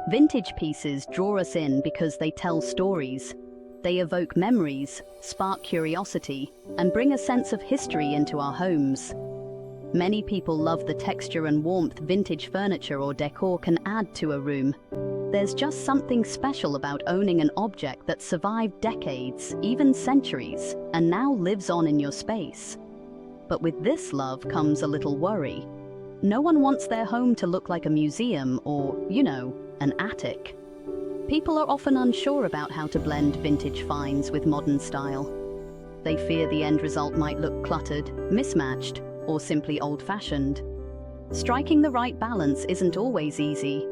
Vintage pieces draw us in because they tell stories. They evoke memories, spark curiosity, and bring a sense of history into our homes. Many people love the texture and warmth vintage furniture or decor can add to a room. There's just something special about owning an object that survived decades, even centuries, and now lives on in your space. But with this love comes a little worry. No one wants their home to look like a museum or, an attic. People are often unsure about how to blend vintage finds with modern style. They fear the end result might look cluttered, mismatched, or simply old-fashioned. Striking the right balance isn't always easy.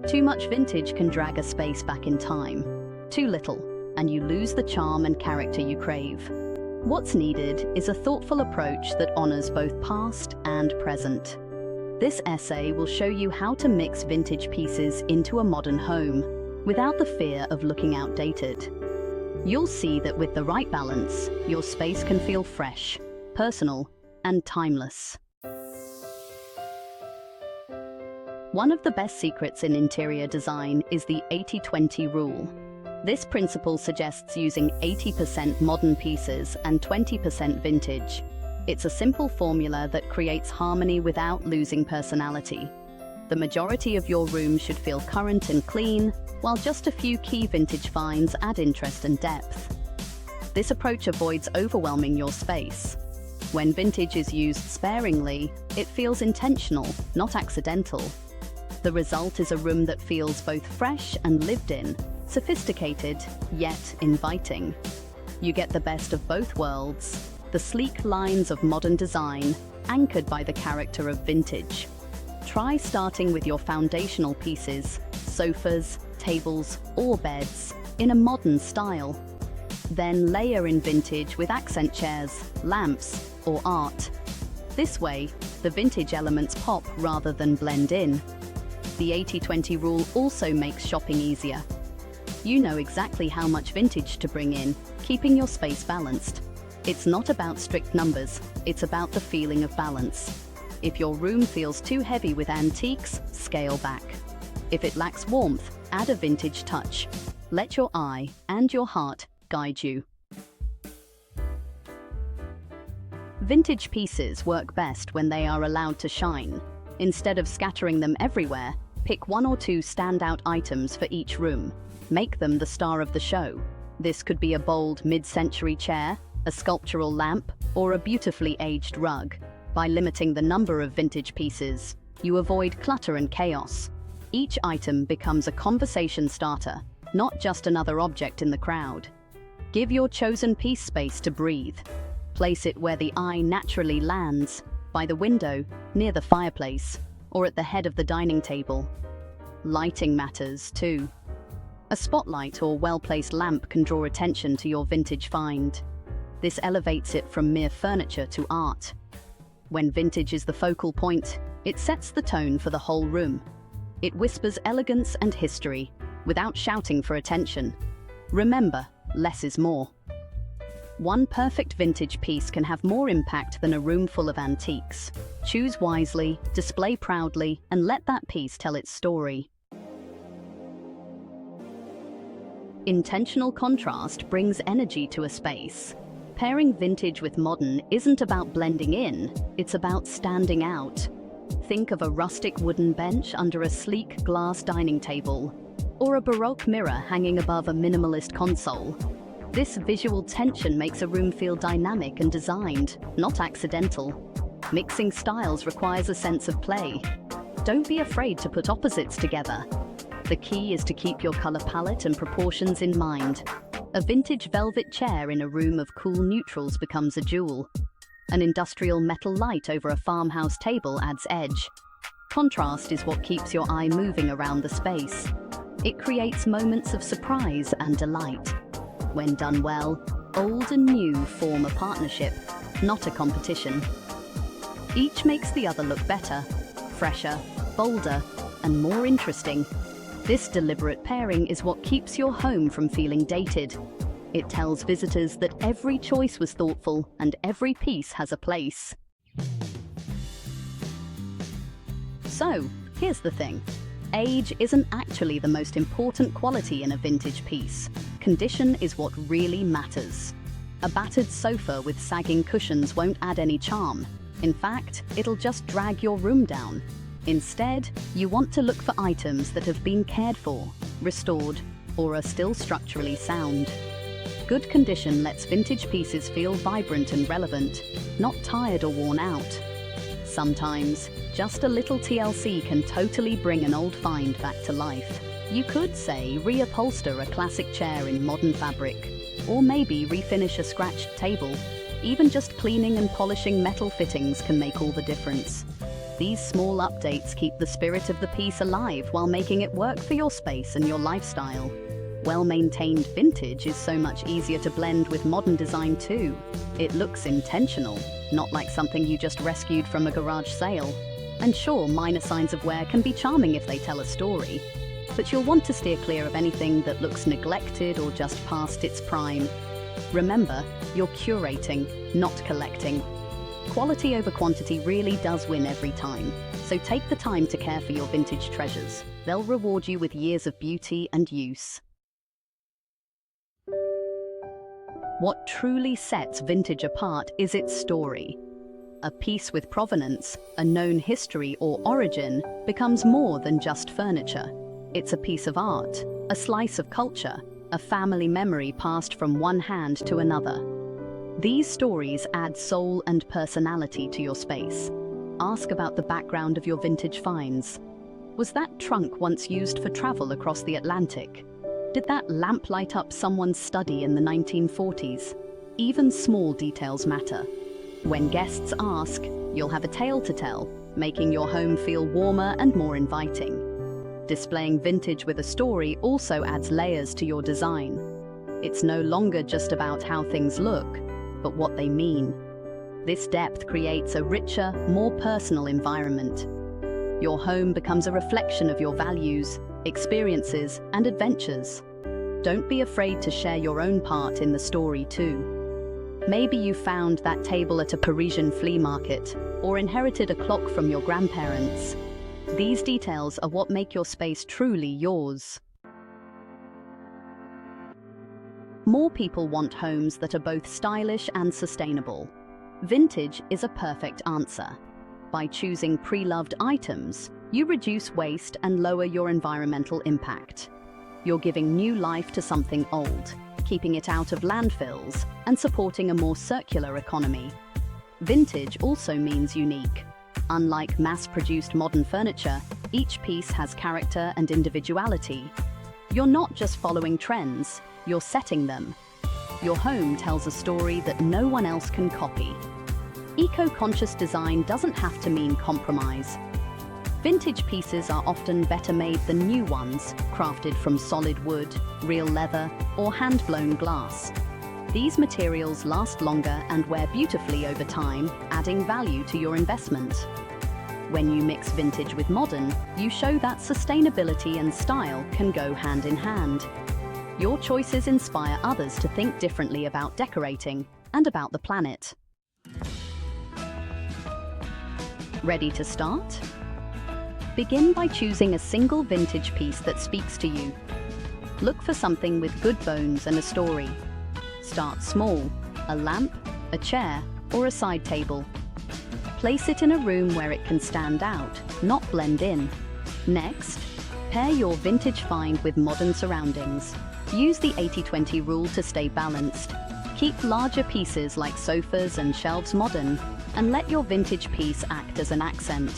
Too much vintage can drag a space back in time. Too little, and you lose the charm and character you crave. What's needed is a thoughtful approach that honors both past and present. This essay will show you how to mix vintage pieces into a modern home, without the fear of looking outdated. You'll see that with the right balance, your space can feel fresh, personal, and timeless. One of the best secrets in interior design is the 80-20 rule. This principle suggests using 80% modern pieces and 20% vintage. It's a simple formula that creates harmony without losing personality. The majority of your room should feel current and clean, while just a few key vintage finds add interest and depth. This approach avoids overwhelming your space. When vintage is used sparingly, it feels intentional, not accidental. The result is a room that feels both fresh and lived in, sophisticated, yet inviting. You get the best of both worlds, the sleek lines of modern design, anchored by the character of vintage. Try starting with your foundational pieces, sofas, tables, or beds, in a modern style. Then layer in vintage with accent chairs, lamps, or art. This way, the vintage elements pop rather than blend in. The 80-20 rule also makes shopping easier. You know exactly how much vintage to bring in, keeping your space balanced. It's not about strict numbers, it's about the feeling of balance. If your room feels too heavy with antiques, scale back. If it lacks warmth, add a vintage touch. Let your eye and your heart guide you. Vintage pieces work best when they are allowed to shine. Instead of scattering them everywhere, pick one or two standout items for each room. Make them the star of the show. This could be a bold mid-century chair, a sculptural lamp, or a beautifully aged rug. By limiting the number of vintage pieces, you avoid clutter and chaos. Each item becomes a conversation starter, not just another object in the crowd. Give your chosen piece space to breathe. Place it where the eye naturally lands, by the window, near the fireplace, or at the head of the dining table. Lighting matters too. A spotlight or well-placed lamp can draw attention to your vintage find. This elevates it from mere furniture to art. When vintage is the focal point, it sets the tone for the whole room. It whispers elegance and history, without shouting for attention. Remember, less is more. One perfect vintage piece can have more impact than a room full of antiques. Choose wisely, display proudly, and let that piece tell its story. Intentional contrast brings energy to a space. Pairing vintage with modern isn't about blending in, it's about standing out. Think of a rustic wooden bench under a sleek glass dining table, or a Baroque mirror hanging above a minimalist console. This visual tension makes a room feel dynamic and designed, not accidental. Mixing styles requires a sense of play. Don't be afraid to put opposites together. The key is to keep your color palette and proportions in mind. A vintage velvet chair in a room of cool neutrals becomes a jewel. An industrial metal light over a farmhouse table adds edge. Contrast is what keeps your eye moving around the space. It creates moments of surprise and delight. When done well, old and new form a partnership, not a competition. Each makes the other look better, fresher, bolder, and more interesting. This deliberate pairing is what keeps your home from feeling dated. It tells visitors that every choice was thoughtful and every piece has a place. So, here's the thing. Age isn't actually the most important quality in a vintage piece. Condition is what really matters. A battered sofa with sagging cushions won't add any charm. In fact, it'll just drag your room down. Instead, you want to look for items that have been cared for, restored, or are still structurally sound. Good condition lets vintage pieces feel vibrant and relevant, not tired or worn out. Sometimes, just a little TLC can totally bring an old find back to life. You could say reupholster a classic chair in modern fabric, or maybe refinish a scratched table. Even just cleaning and polishing metal fittings can make all the difference. These small updates keep the spirit of the piece alive while making it work for your space and your lifestyle. Well-maintained vintage is so much easier to blend with modern design too. It looks intentional, not like something you just rescued from a garage sale. And sure, minor signs of wear can be charming if they tell a story, but you'll want to steer clear of anything that looks neglected or just past its prime. Remember, you're curating, not collecting. Quality over quantity really does win every time, so take the time to care for your vintage treasures. They'll reward you with years of beauty and use. What truly sets vintage apart is its story. A piece with provenance, a known history or origin, becomes more than just furniture. It's a piece of art, a slice of culture, a family memory passed from one hand to another. These stories add soul and personality to your space. Ask about the background of your vintage finds. Was that trunk once used for travel across the Atlantic? Did that lamp light up someone's study in the 1940s? Even small details matter. When guests ask, you'll have a tale to tell, making your home feel warmer and more inviting. Displaying vintage with a story also adds layers to your design. It's no longer just about how things look, but what they mean. This depth creates a richer, more personal environment. Your home becomes a reflection of your values, experiences, and adventures. Don't be afraid to share your own part in the story too. Maybe you found that table at a Parisian flea market, or inherited a clock from your grandparents. These details are what make your space truly yours. More people want homes that are both stylish and sustainable. Vintage is a perfect answer. By choosing pre-loved items, you reduce waste and lower your environmental impact. You're giving new life to something old, keeping it out of landfills and supporting a more circular economy. Vintage also means unique. Unlike mass-produced modern furniture, each piece has character and individuality. You're not just following trends, you're setting them. Your home tells a story that no one else can copy. Eco-conscious design doesn't have to mean compromise. Vintage pieces are often better made than new ones, crafted from solid wood, real leather, or hand-blown glass. These materials last longer and wear beautifully over time, adding value to your investment. When you mix vintage with modern, you show that sustainability and style can go hand in hand. Your choices inspire others to think differently about decorating and about the planet. Ready to start? Begin by choosing a single vintage piece that speaks to you. Look for something with good bones and a story. Start small, a lamp, a chair, or a side table. Place it in a room where it can stand out, not blend in. Next, pair your vintage find with modern surroundings. Use the 80-20 rule to stay balanced. Keep larger pieces like sofas and shelves modern, and let your vintage piece act as an accent.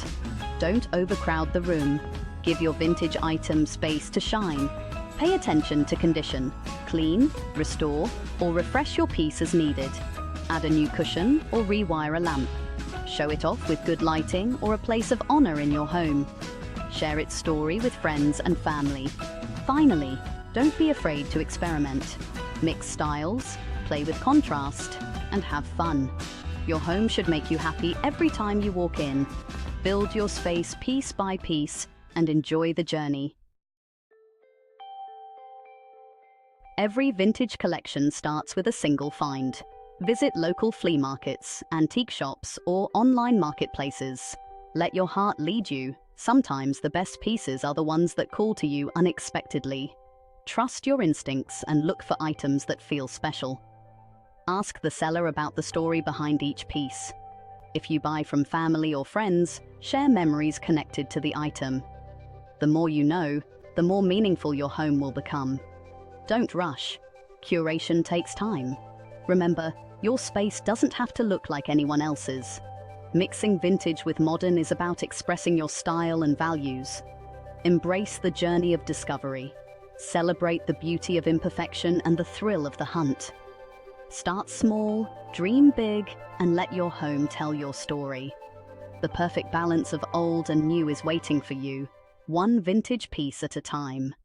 Don't overcrowd the room. Give your vintage item space to shine. Pay attention to condition. Clean, restore, or refresh your piece as needed. Add a new cushion or rewire a lamp. Show it off with good lighting or a place of honor in your home. Share its story with friends and family. Finally, don't be afraid to experiment. Mix styles, play with contrast, and have fun. Your home should make you happy every time you walk in. Build your space piece by piece and enjoy the journey. Every vintage collection starts with a single find. Visit local flea markets, antique shops, or online marketplaces. Let your heart lead you. Sometimes the best pieces are the ones that call to you unexpectedly. Trust your instincts and look for items that feel special. Ask the seller about the story behind each piece. If you buy from family or friends, share memories connected to the item. The more you know, the more meaningful your home will become. Don't rush. Curation takes time. Remember, your space doesn't have to look like anyone else's. Mixing vintage with modern is about expressing your style and values. Embrace the journey of discovery. Celebrate the beauty of imperfection and the thrill of the hunt. Start small, dream big, and let your home tell your story. The perfect balance of old and new is waiting for you, one vintage piece at a time.